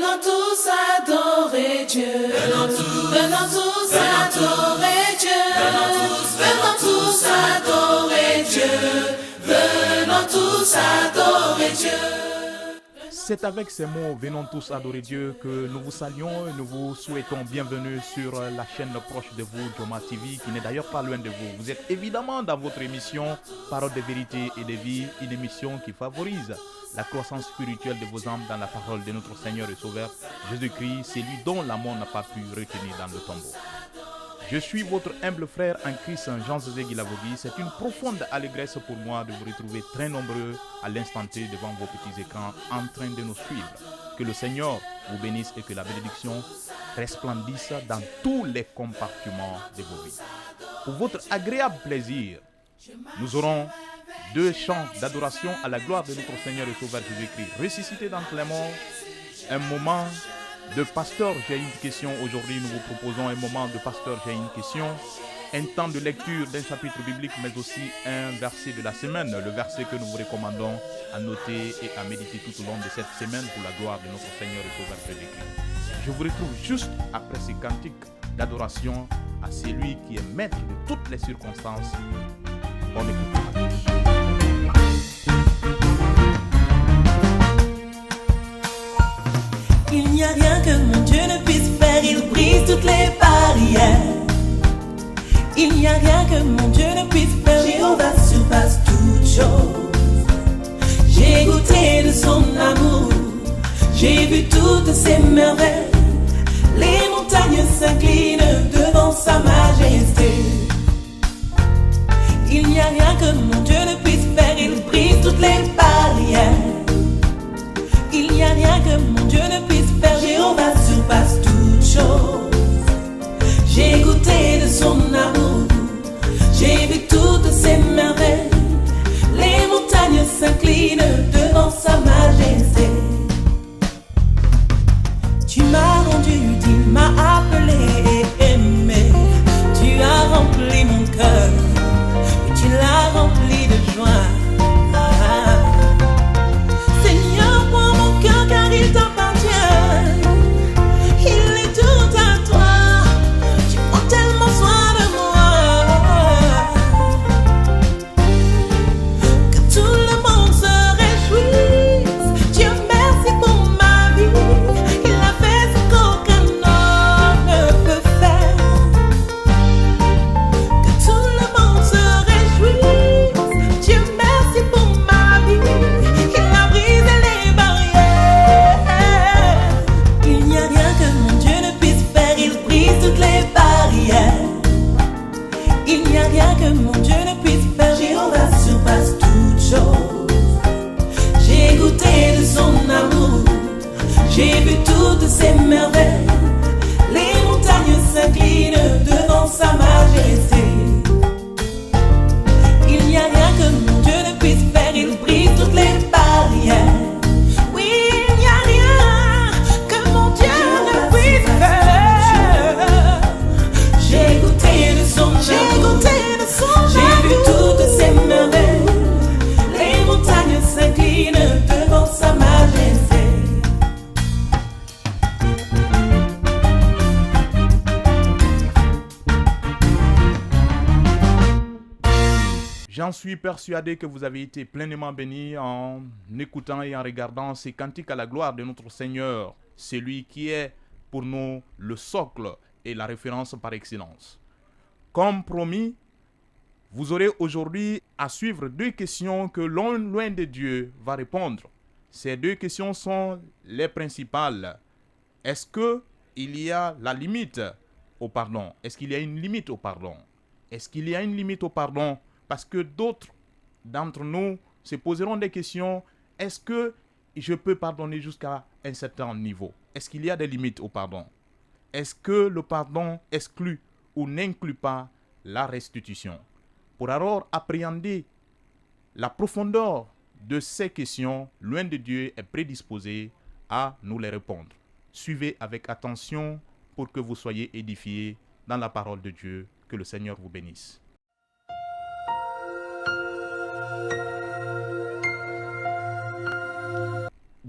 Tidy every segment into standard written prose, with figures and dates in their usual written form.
Venons tous adorer Dieu. Venons tous adorer Dieu. Venons tous adorer Dieu. Venons tous adorer Dieu. C'est avec ces mots, venons tous adorer Dieu, que nous vous saluons et nous vous souhaitons bienvenue sur la chaîne proche de vous, Joma TV, qui n'est d'ailleurs pas loin de vous. Vous êtes évidemment dans votre émission Parole de vérité et de vie, une émission qui favorise la croissance spirituelle de vos âmes dans la parole de notre Seigneur et Sauveur Jésus-Christ, celui dont la mort n'a pas pu retenir dans le tombeau. Je suis votre humble frère en Christ, Jean-José Guilavogui. C'est une profonde allégresse pour moi de vous retrouver très nombreux à l'instant T devant vos petits écrans en train de nous suivre. Que le Seigneur vous bénisse et que la bénédiction resplendisse dans tous les compartiments de vos vies. Pour votre agréable plaisir, nous aurons deux chants d'adoration à la gloire de notre Seigneur et Sauveur Jésus-Christ. Ressuscité d'entre les morts, un moment de pasteur, j'ai une question. Aujourd'hui, nous vous proposons un moment de pasteur, j'ai une question. Un temps de lecture d'un chapitre biblique, mais aussi un verset de la semaine. Le verset que nous vous recommandons à noter et à méditer tout au long de cette semaine pour la gloire de notre Seigneur et Sauveur Jésus-Christ. Je vous retrouve juste après ces cantiques d'adoration à celui qui est maître de toutes les circonstances. Bonne écoute. Il n'y a rien que mon Dieu ne puisse faire, il brise toutes les barrières. Il n'y a rien que mon Dieu ne puisse faire, Jéhovah surpasse toutes choses. J'ai goûté de son amour, j'ai vu toutes ses merveilles. Les montagnes s'inclinent devant sa majesté. Il n'y a rien que mon Dieu ne puisse faire, il brise toutes les barrières. Il n'y a rien que mon Dieu ne puisse faire, Jéhovah surpasse toutes choses. J'ai goûté de son amour, j'ai vu toutes ses merveilles. Les montagnes s'inclinent devant sa majesté. Tu m'as rendu, tu m'as appelé et aimé. Tu as rempli mon cœur, et tu l'as rempli de joie. Car il t'appartient, il est tout à toi, tu prends tellement soin de moi, que tout le monde se réjouisse. Dieu merci pour ma vie, il a fait ce qu'aucun homme ne peut faire. Que tout le monde se réjouisse. Dieu merci pour ma vie, il a brisé les barrières. Il n'y a rien que mon Dieu ne puisse faire, il brise toutes les barrières. Il n'y a rien que mon Dieu ne puisse faire, Jéhovah surpasse toutes choses. J'ai goûté de son amour, j'ai vu toutes ses merveilles. Les montagnes s'inclinent devant sa majesté. Il n'y a rien que mon Dieu ne puisse faire, il brise toutes les barrières. J'ai goûté de son, j'ai vu toutes ses merveilles. Les montagnes s'inclinent devant sa majesté. J'en suis persuadé que vous avez été pleinement bénis en écoutant et en regardant ces cantiques à la gloire de notre Seigneur, celui qui est pour nous le socle et la référence par excellence. Comme promis, vous aurez aujourd'hui à suivre deux questions que l'homme loin de Dieu va répondre. Ces deux questions sont les principales. Est-ce qu'il y a la limite au pardon? Est-ce qu'il y a une limite au pardon? Est-ce qu'il y a une limite au pardon? Parce que d'autres d'entre nous se poseront des questions. Est-ce que je peux pardonner jusqu'à un certain niveau? Est-ce qu'il y a des limites au pardon? Est-ce que le pardon exclut ou n'inclut pas la restitution? Pour alors appréhender la profondeur de ces questions, loin de Dieu est prédisposé à nous les répondre. Suivez avec attention pour que vous soyez édifiés dans la parole de Dieu. Que le Seigneur vous bénisse.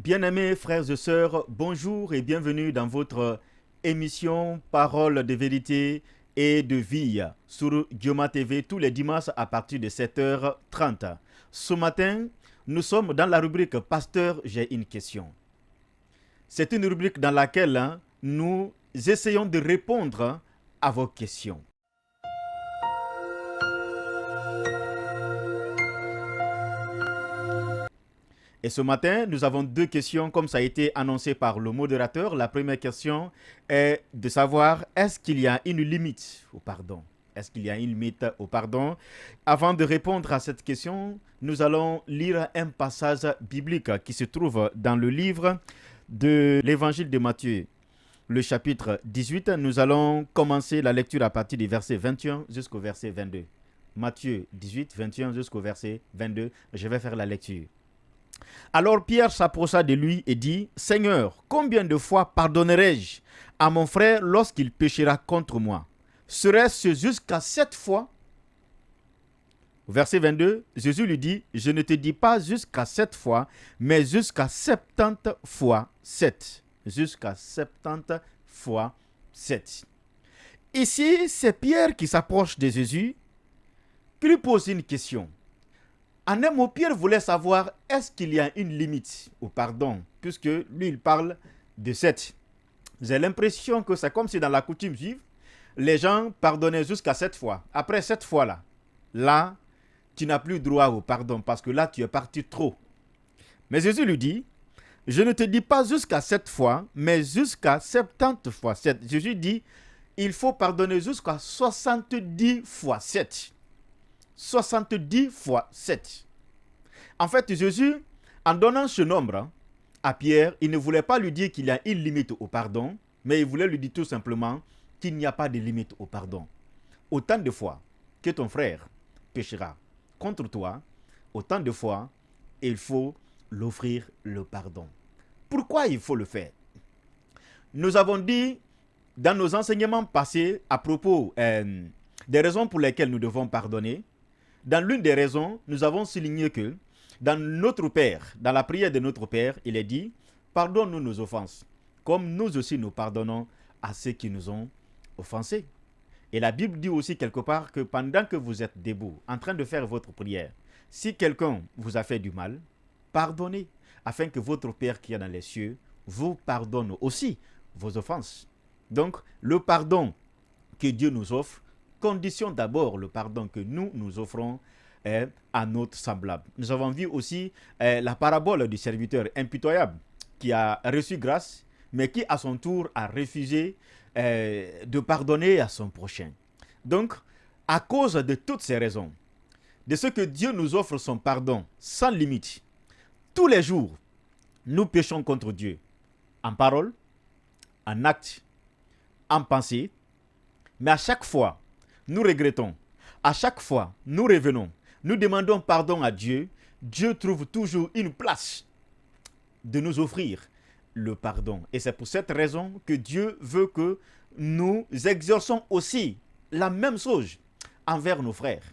Bien-aimés frères et sœurs, bonjour et bienvenue dans votre émission Parole de vérité et de vie sur Dioma TV tous les dimanches à partir de 7h30. Ce matin, nous sommes dans la rubrique Pasteur, j'ai une question. C'est une rubrique dans laquelle nous essayons de répondre à vos questions. Et ce matin, nous avons deux questions comme ça a été annoncé par le modérateur. La première question est de savoir est-ce qu'il y a une limite au pardon? Est-ce qu'il y a une limite au pardon? Avant de répondre à cette question, nous allons lire un passage biblique qui se trouve dans le livre de l'évangile de Matthieu, le chapitre 18. Nous allons commencer la lecture à partir du verset 21 jusqu'au verset 22. Matthieu 18, 21 jusqu'au verset 22. Je vais faire la lecture. Alors Pierre s'approcha de lui et dit, « Seigneur, combien de fois pardonnerai-je à mon frère lorsqu'il péchera contre moi? Serait-ce jusqu'à 7 fois ?» Verset 22, Jésus lui dit, « Je ne te dis pas jusqu'à 7 fois, mais jusqu'à 70 fois 7. » Jusqu'à 70 fois 7. Ici, c'est Pierre qui s'approche de Jésus, qui lui pose une question. En un mot, Pierre voulait savoir, est-ce qu'il y a une limite au pardon, puisque lui, il parle de 7. J'ai l'impression que c'est comme si dans la coutume juive, les gens pardonnaient jusqu'à 7 fois. Après 7 fois là, tu n'as plus droit au pardon, parce que là, tu es parti trop. Mais Jésus lui dit, je ne te dis pas jusqu'à 7 fois, mais jusqu'à 70 fois 7. Jésus dit, il faut pardonner jusqu'à 70 fois 7. 70 fois 7. En fait, Jésus, en donnant ce nombre à Pierre, il ne voulait pas lui dire qu'il y a une limite au pardon, mais il voulait lui dire tout simplement qu'il n'y a pas de limite au pardon. Autant de fois que ton frère péchera contre toi, autant de fois, il faut l'offrir le pardon. Pourquoi il faut le faire? Nous avons dit dans nos enseignements passés à propos des raisons pour lesquelles nous devons pardonner. Dans l'une des raisons, nous avons souligné que dans notre Père, dans la prière de notre Père, il est dit « Pardonne-nous nos offenses, comme nous aussi nous pardonnons à ceux qui nous ont offensés. » Et la Bible dit aussi quelque part que pendant que vous êtes debout, en train de faire votre prière, si quelqu'un vous a fait du mal, pardonnez, afin que votre Père qui est dans les cieux vous pardonne aussi vos offenses. Donc, le pardon que Dieu nous offre conditionne d'abord le pardon que nous offrons à notre semblable. Nous avons vu aussi la parabole du serviteur impitoyable qui a reçu grâce, mais qui à son tour a refusé de pardonner à son prochain. Donc, à cause de toutes ces raisons, de ce que Dieu nous offre son pardon sans limite, tous les jours, nous péchons contre Dieu, en parole, en acte, en pensée, mais à chaque fois, nous regrettons. À chaque fois, nous revenons. Nous demandons pardon à Dieu. Dieu trouve toujours une place de nous offrir le pardon. Et c'est pour cette raison que Dieu veut que nous exerçons aussi la même chose envers nos frères.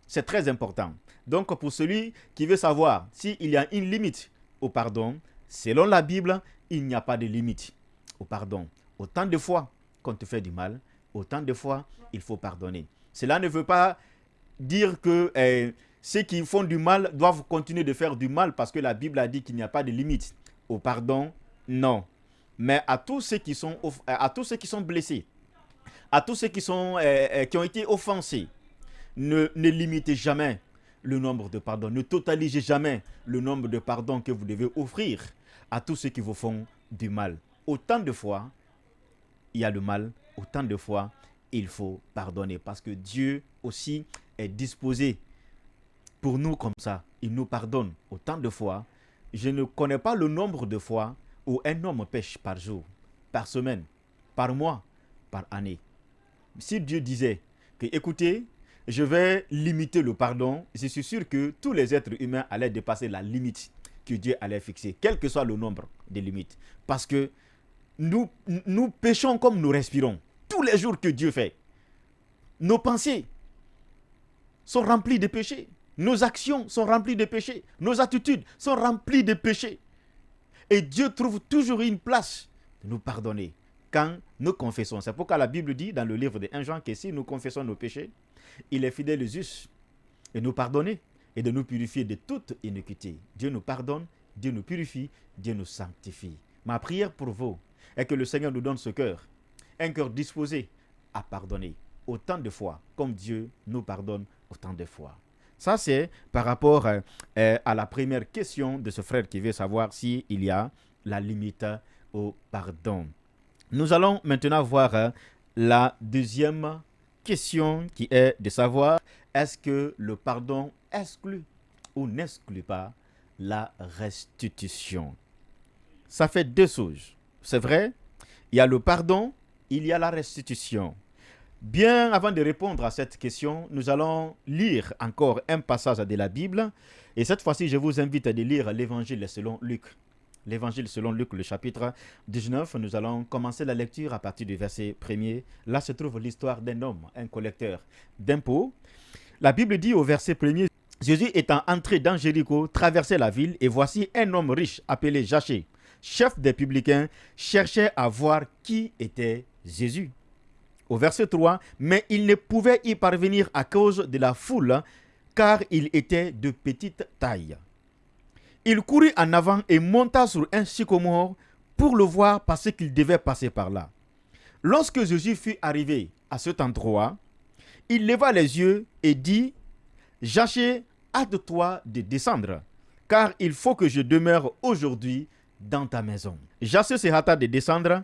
C'est très important. Donc, pour celui qui veut savoir s'il y a une limite au pardon, selon la Bible, il n'y a pas de limite au pardon. Autant de fois qu'on te fait du mal, autant de fois, il faut pardonner. Cela ne veut pas dire que ceux qui font du mal doivent continuer de faire du mal parce que la Bible a dit qu'il n'y a pas de limite au pardon. Non. Mais à tous ceux qui sont blessés, à tous ceux qui ont été offensés, ne limitez jamais le nombre de pardons. Ne totalisez jamais le nombre de pardons que vous devez offrir à tous ceux qui vous font du mal. Autant de fois, il y a le mal, autant de fois, il faut pardonner parce que Dieu aussi est disposé pour nous comme ça. Il nous pardonne autant de fois. Je ne connais pas le nombre de fois où un homme pêche par jour, par semaine, par mois, par année. Si Dieu disait que, écoutez, je vais limiter le pardon, je suis sûr que tous les êtres humains allaient dépasser la limite que Dieu allait fixer, quel que soit le nombre de limites. Parce que nous péchons comme nous respirons. Tous les jours que Dieu fait, nos pensées sont remplies de péchés. Nos actions sont remplies de péchés. Nos attitudes sont remplies de péchés. Et Dieu trouve toujours une place de nous pardonner quand nous confessons. C'est pourquoi la Bible dit dans le livre de 1 Jean que si nous confessons nos péchés, il est fidèle et juste de nous pardonner et de nous purifier de toute iniquité. Dieu nous pardonne, Dieu nous purifie, Dieu nous sanctifie. Ma prière pour vous est que le Seigneur nous donne ce cœur, un cœur disposé à pardonner autant de fois comme Dieu nous pardonne autant de fois. Ça, c'est par rapport à la première question de ce frère qui veut savoir s'il y a la limite au pardon. Nous allons maintenant voir la deuxième question qui est de savoir est-ce que le pardon exclut ou n'exclut pas la restitution. Ça fait deux choses. C'est vrai, il y a le pardon, il y a la restitution. Bien avant de répondre à cette question, nous allons lire encore un passage de la Bible. Et cette fois-ci, je vous invite à lire l'Évangile selon Luc. L'Évangile selon Luc, le chapitre 19. Nous allons commencer la lecture à partir du verset 1er. Là se trouve l'histoire d'un homme, un collecteur d'impôts. La Bible dit au verset 1er, Jésus étant entré dans Jéricho, traversait la ville, et voici un homme riche appelé Zachée, chef des publicains, cherchait à voir qui était Jésus. Au verset 3, mais il ne pouvait y parvenir à cause de la foule, car il était de petite taille. Il courut en avant et monta sur un sycomore pour le voir parce qu'il devait passer par là. Lorsque Jésus fut arrivé à cet endroit, il leva les yeux et dit, « Zachée, hâte-toi de descendre, car il faut que je demeure aujourd'hui dans ta maison. » Zachée se hâta de descendre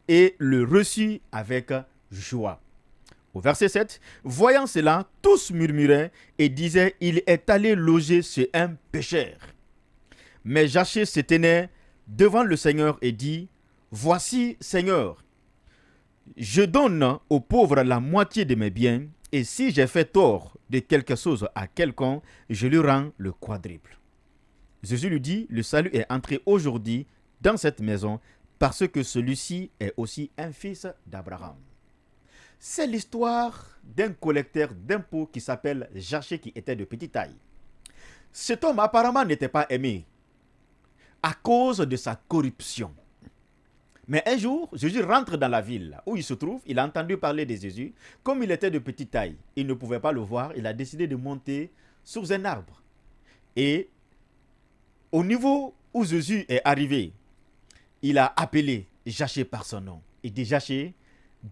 et le reçut avec joie. Au verset 7, voyant cela, tous murmuraient et disaient, il est allé loger chez un pécheur. Mais Zachée se tenait devant le Seigneur et dit, voici, Seigneur, je donne aux pauvres la moitié de mes biens, et si j'ai fait tort de quelque chose à quelqu'un, je lui rends le quadruple. Jésus lui dit, le salut est entré aujourd'hui dans cette maison, parce que celui-ci est aussi un fils d'Abraham. C'est l'histoire d'un collecteur d'impôts qui s'appelle Zachée, qui était de petite taille. Cet homme apparemment n'était pas aimé à cause de sa corruption. Mais un jour, Jésus rentre dans la ville où il se trouve. Il a entendu parler de Jésus. Comme il était de petite taille, il ne pouvait pas le voir. Il a décidé de monter sous un arbre. Et au niveau où Jésus est arrivé, il a appelé Zachée par son nom. Il dit, Zachée,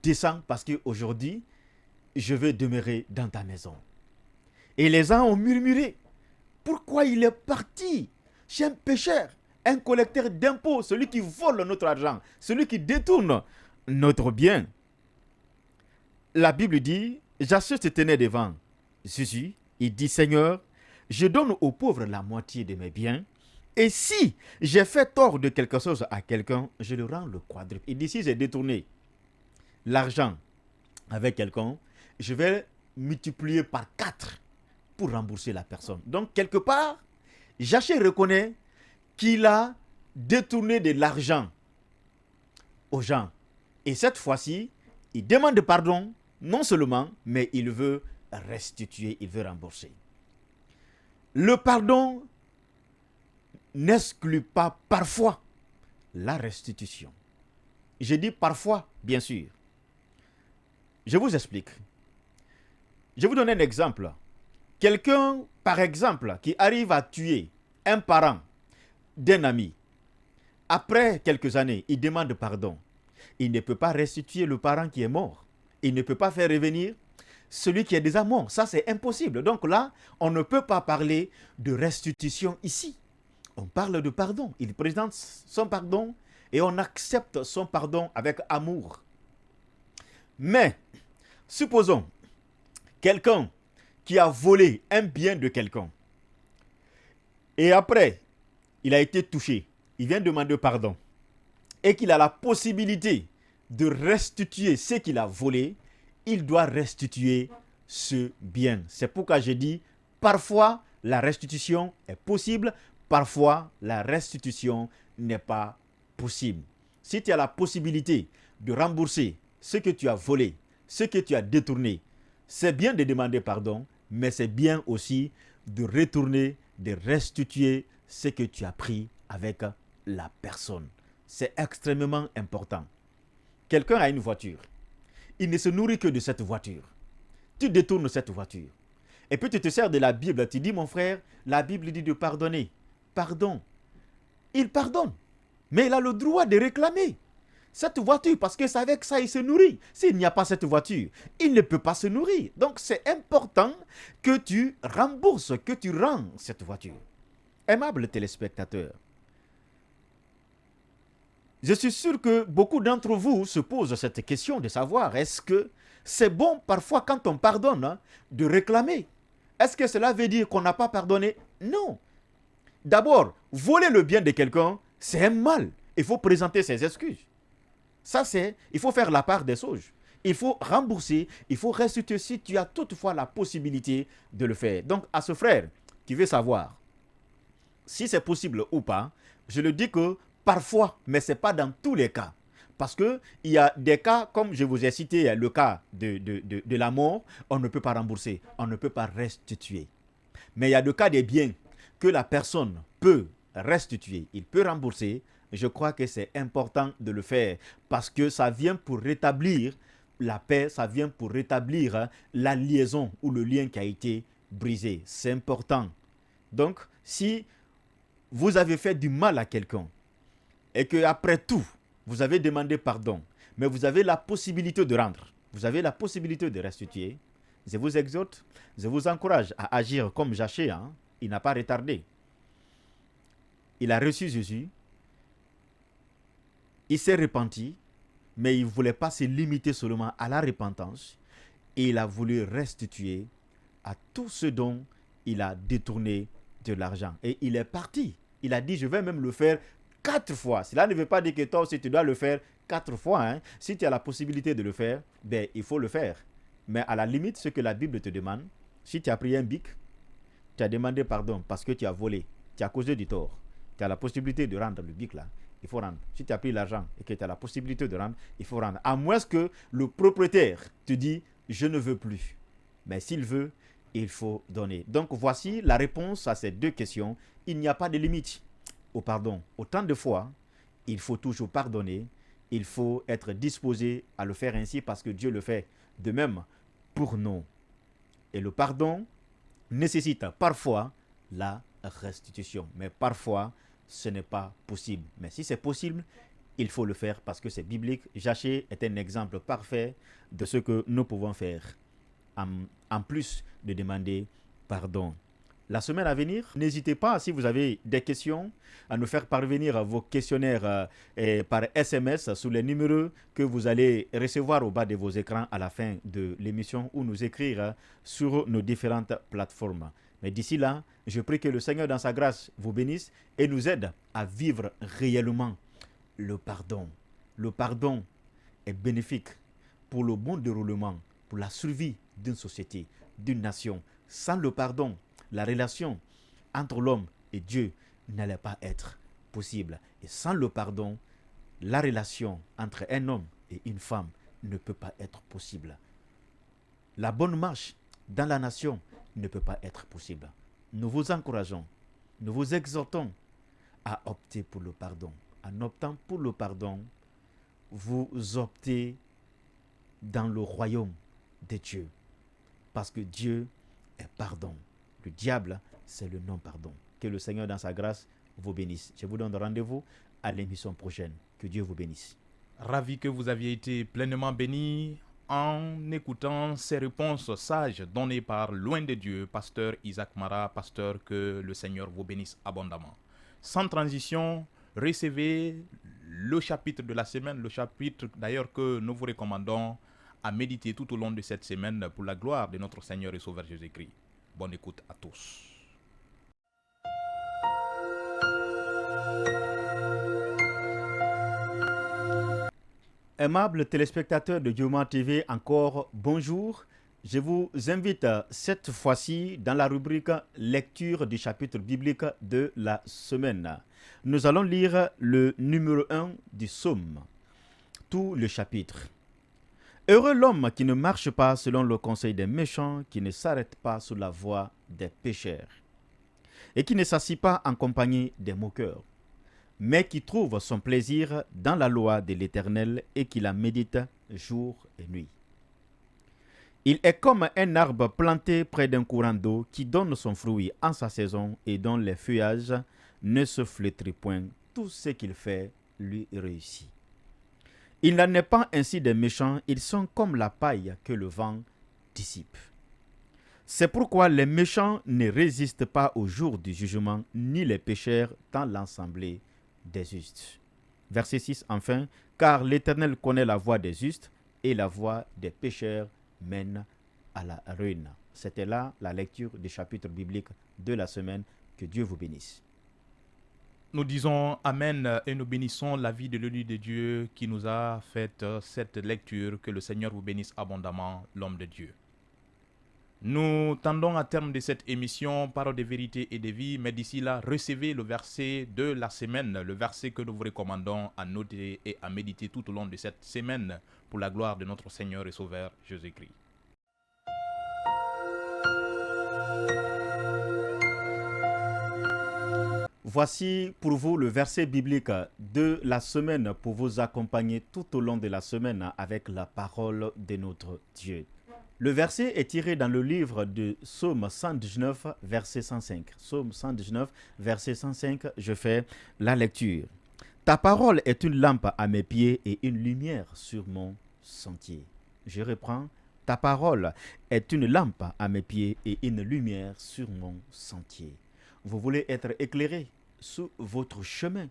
descends parce qu'aujourd'hui, je veux demeurer dans ta maison. Et les gens ont murmuré. Pourquoi il est parti chez un pécheur, un collecteur d'impôts, celui qui vole notre argent, celui qui détourne notre bien? La Bible dit, Zachée se tenait devant Jésus. Il dit, Seigneur, je donne aux pauvres la moitié de mes biens. Et si j'ai fait tort de quelque chose à quelqu'un, je le rends le quadruple. Il dit, si j'ai détourné l'argent avec quelqu'un, je vais multiplier par 4 pour rembourser la personne. Donc, quelque part, Zachée reconnaît qu'il a détourné de l'argent aux gens. Et cette fois-ci, il demande pardon, non seulement, mais il veut restituer, il veut rembourser. Le pardon n'exclut pas parfois la restitution. Je dis parfois, bien sûr. Je vous explique. Je vous donne un exemple. Quelqu'un, par exemple, qui arrive à tuer un parent d'un ami, après quelques années, il demande pardon. Il ne peut pas restituer le parent qui est mort. Il ne peut pas faire revenir celui qui est déjà mort. Ça, c'est impossible. Donc là, on ne peut pas parler de restitution ici. On parle de pardon. Il présente son pardon et on accepte son pardon avec amour. Mais, supposons, quelqu'un qui a volé un bien de quelqu'un et après, il a été touché, il vient demander pardon et qu'il a la possibilité de restituer ce qu'il a volé, il doit restituer ce bien. C'est pourquoi je dis, parfois la restitution est possible, parfois la restitution n'est pas possible. Si tu as la possibilité de rembourser ce que tu as volé, ce que tu as détourné, c'est bien de demander pardon, mais c'est bien aussi de retourner, de restituer ce que tu as pris avec la personne. C'est extrêmement important. Quelqu'un a une voiture. Il ne se nourrit que de cette voiture. Tu détournes cette voiture. Et puis tu te sers de la Bible. Tu dis, mon frère, la Bible dit de pardonner. Pardon. Il pardonne. Mais il a le droit de réclamer cette voiture parce que c'est avec ça qu'il se nourrit. S'il n'y a pas cette voiture, il ne peut pas se nourrir. Donc c'est important que tu rembourses, que tu rends cette voiture. Aimables téléspectateurs, je suis sûr que beaucoup d'entre vous se posent cette question de savoir est-ce que c'est bon parfois quand on pardonne de réclamer? Est-ce que cela veut dire qu'on n'a pas pardonné? Non. D'abord, voler le bien de quelqu'un, c'est un mal. Il faut présenter ses excuses. Ça, il faut faire la part des choses. Il faut rembourser, il faut restituer si tu as toutefois la possibilité de le faire. Donc, à ce frère qui veut savoir si c'est possible ou pas, je le dis que parfois, mais ce n'est pas dans tous les cas. Parce qu'il y a des cas, comme je vous ai cité le cas de la mort, on ne peut pas rembourser, on ne peut pas restituer. Mais il y a le cas des biens que la personne peut restituer, il peut rembourser. Je crois que c'est important de le faire parce que ça vient pour rétablir la paix, ça vient pour rétablir la liaison ou le lien qui a été brisé. C'est important. Donc, si vous avez fait du mal à quelqu'un et qu'après tout, vous avez demandé pardon, mais vous avez la possibilité de rendre, vous avez la possibilité de restituer, je vous exhorte, je vous encourage à agir comme Zachée. Il n'a pas retardé. Il a reçu Jésus. Il s'est repenti, mais il ne voulait pas se limiter seulement à la repentance. Et il a voulu restituer à tout ce dont il a détourné de l'argent. Et il est parti. Il a dit, je vais même le faire 4 fois. Cela ne veut pas dire que toi aussi tu dois le faire 4 fois. Si tu as la possibilité de le faire, il faut le faire. Mais à la limite, ce que la Bible te demande, si tu as pris un bic, tu as demandé pardon parce que tu as volé, tu as causé du tort, tu as la possibilité de rendre le bic là. Il faut rendre. Si tu as pris l'argent et que tu as la possibilité de rendre, il faut rendre. À moins que le propriétaire te dise, je ne veux plus. Mais s'il veut, il faut donner. Donc voici la réponse à ces 2 questions. Il n'y a pas de limite au pardon. Autant de fois, il faut toujours pardonner. Il faut être disposé à le faire ainsi parce que Dieu le fait de même pour nous. Et le pardon nécessite parfois la restitution. Mais parfois, ce n'est pas possible. Mais si c'est possible, il faut le faire parce que c'est biblique. Zachée est un exemple parfait de ce que nous pouvons faire, en plus de demander pardon. La semaine à venir, n'hésitez pas, si vous avez des questions, à nous faire parvenir vos questionnaires par SMS sous les numéros que vous allez recevoir au bas de vos écrans à la fin de l'émission ou nous écrire sur nos différentes plateformes. Mais d'ici là, je prie que le Seigneur dans sa grâce vous bénisse et nous aide à vivre réellement le pardon. Le pardon est bénéfique pour le bon déroulement, pour la survie d'une société, d'une nation. Sans le pardon, la relation entre l'homme et Dieu n'allait pas être possible. Et sans le pardon, la relation entre un homme et une femme ne peut pas être possible. La bonne marche dans la nation ne peut pas être possible. Nous vous encourageons, nous vous exhortons à opter pour le pardon. En optant pour le pardon, vous optez dans le royaume de Dieu. Parce que Dieu est pardon. Le diable, c'est le non-pardon. Que le Seigneur dans sa grâce vous bénisse. Je vous donne rendez-vous à l'émission prochaine. Que Dieu vous bénisse. Ravi que vous aviez été pleinement bénis en écoutant ces réponses sages données par Loin de Dieu, pasteur Isaac Mara, pasteur, que le Seigneur vous bénisse abondamment. Sans transition, recevez le chapitre de la semaine, le chapitre d'ailleurs que nous vous recommandons à méditer tout au long de cette semaine pour la gloire de notre Seigneur et Sauveur Jésus-Christ. Bonne écoute à tous. Aimables téléspectateurs de Dioma TV, encore bonjour. Je vous invite cette fois-ci dans la rubrique lecture du chapitre biblique de la semaine. Nous allons lire le numéro 1 du psaume, tout le chapitre. Heureux l'homme qui ne marche pas selon le conseil des méchants, qui ne s'arrête pas sur la voie des pécheurs, et qui ne s'assit pas en compagnie des moqueurs, mais qui trouve son plaisir dans la loi de l'Éternel et qui la médite jour et nuit. Il est comme un arbre planté près d'un courant d'eau qui donne son fruit en sa saison et dont les feuillages ne se flétrissent point. Tout ce qu'il fait lui réussit. Il n'en est pas ainsi des méchants, ils sont comme la paille que le vent dissipe. C'est pourquoi les méchants ne résistent pas au jour du jugement, ni les pécheurs dans l'assemblée des justes. Verset 6 enfin, car l'Éternel connaît la voie des justes et la voie des pécheurs mène à la ruine. C'était là la lecture du chapitre biblique de la semaine. Que Dieu vous bénisse. Nous disons Amen et nous bénissons la vie de l'élu de Dieu qui nous a fait cette lecture. Que le Seigneur vous bénisse abondamment, l'homme de Dieu. Nous tendons à terme de cette émission, Parole de vérité et de vie, mais d'ici là, recevez le verset de la semaine, le verset que nous vous recommandons à noter et à méditer tout au long de cette semaine pour la gloire de notre Seigneur et Sauveur Jésus-Christ. Voici pour vous le verset biblique de la semaine pour vous accompagner tout au long de la semaine avec la parole de notre Dieu. Le verset est tiré dans le livre de Psaume 119, verset 105. Psaume 119, verset 105, je fais la lecture. Ta parole est une lampe à mes pieds et une lumière sur mon sentier. Je reprends. Ta parole est une lampe à mes pieds et une lumière sur mon sentier. Vous voulez être éclairé sur votre chemin.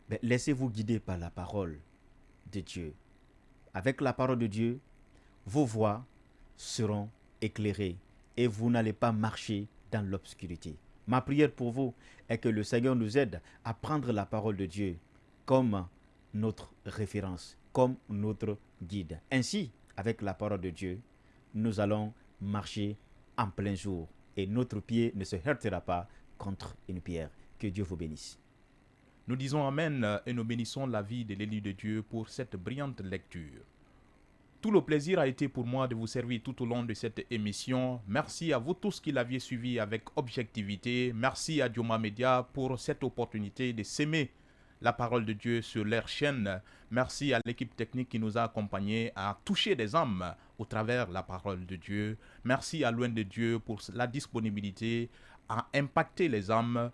Mais laissez-vous guider par la parole de Dieu. Avec la parole de Dieu, vos voies seront éclairées et vous n'allez pas marcher dans l'obscurité. Ma prière pour vous est que le Seigneur nous aide à prendre la parole de Dieu comme notre référence, comme notre guide. Ainsi, avec la parole de Dieu, nous allons marcher en plein jour et notre pied ne se heurtera pas contre une pierre. Que Dieu vous bénisse. Nous disons Amen et nous bénissons la vie de l'élu de Dieu pour cette brillante lecture. Tout le plaisir a été pour moi de vous servir tout au long de cette émission. Merci à vous tous qui l'aviez suivi avec objectivité. Merci à Dioma Media pour cette opportunité de s'aimer la parole de Dieu sur leur chaîne. Merci à l'équipe technique qui nous a accompagnés à toucher des âmes au travers de la parole de Dieu. Merci à Loin de Dieu pour la disponibilité à impacter les âmes.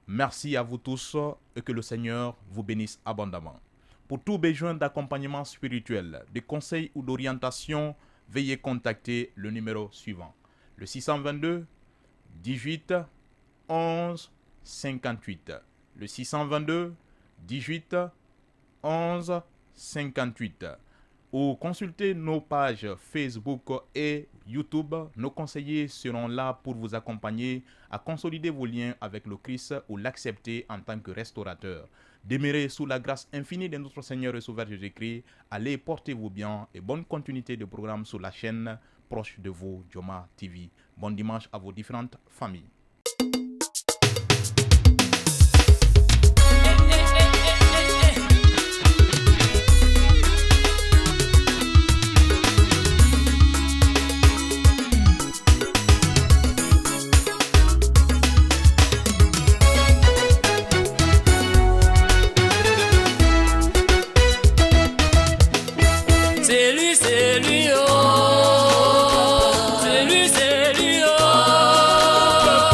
Merci à vous tous et que le Seigneur vous bénisse abondamment. Pour tout besoin d'accompagnement spirituel, de conseils ou d'orientation, veuillez contacter le numéro suivant. Le 622 18 11 58. Le 622 18 11 58. Ou consultez nos pages Facebook et YouTube. Nos conseillers seront là pour vous accompagner à consolider vos liens avec le Christ ou l'accepter en tant que restaurateur. Demeurez sous la grâce infinie de notre Seigneur et Sauveur Jésus-Christ. Allez, portez-vous bien et bonne continuité de programme sur la chaîne proche de vous, Dioma TV. Bon dimanche à vos différentes familles. C'est lui, oh. C'est lui, oh.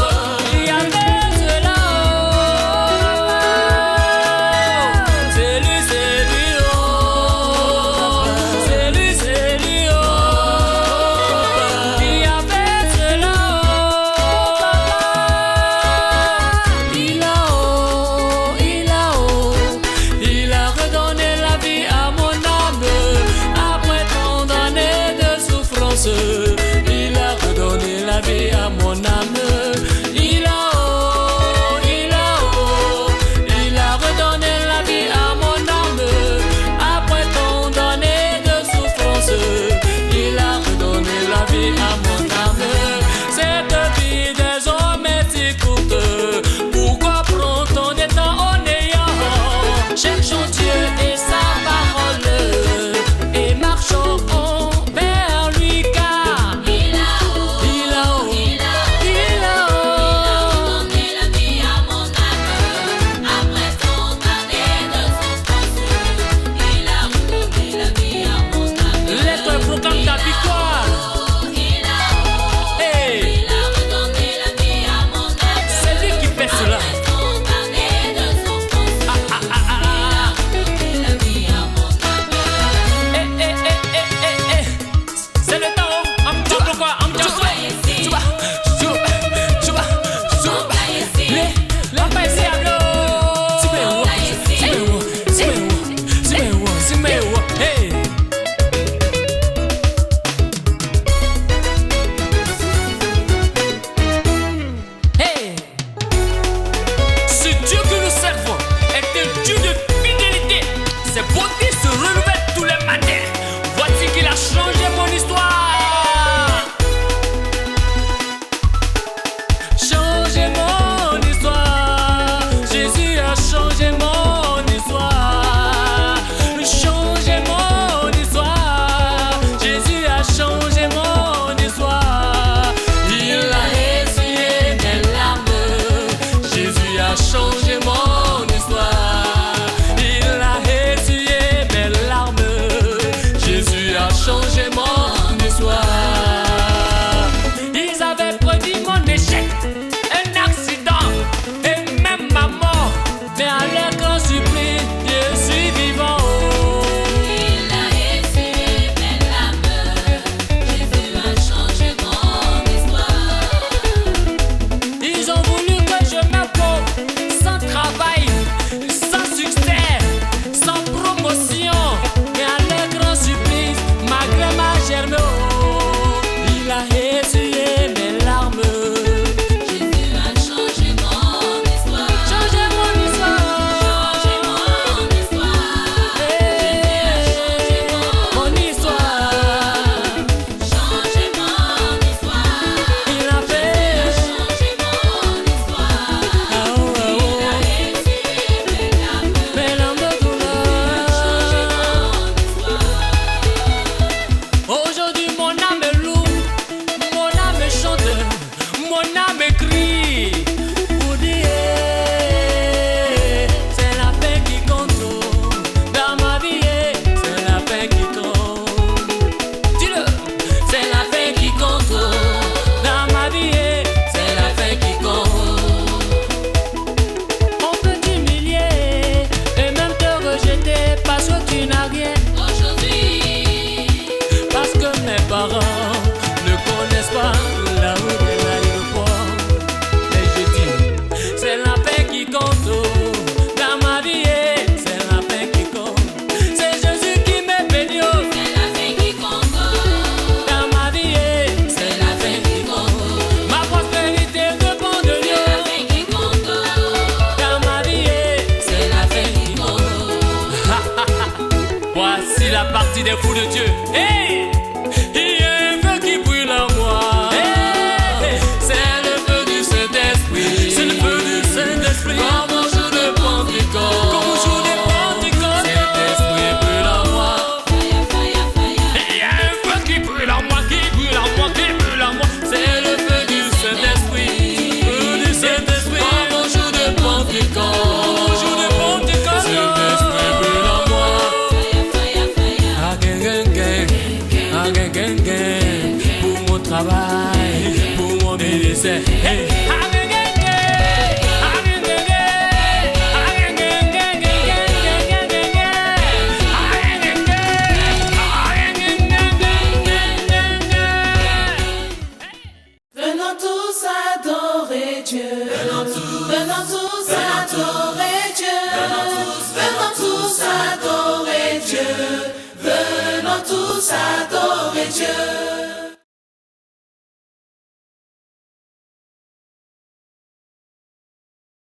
Voici la partie des fous de Dieu. Hey! Il y a un feu qui brûle en moi. Hey! C'est le feu du Saint-Esprit. C'est le feu du Saint-Esprit. Comme au jour de Pentecôte. Comme au jour de Pentecôte. Saint-Esprit brûle en moi. Il y a un feu qui brûle en moi, qui brûle en moi, qui brûle en moi. C'est le feu du Saint-Esprit. Feu du Saint-Esprit. Comme au jour de Pentecôte. Comme au jour de Pentecôte. Saint-Esprit brûle en moi. Pour mon travail, pour mon ministère. Hey. Venons tous adorer Dieu. Venons tous adorer Dieu. Venons tous adorer Dieu. Venons tous adorer Dieu.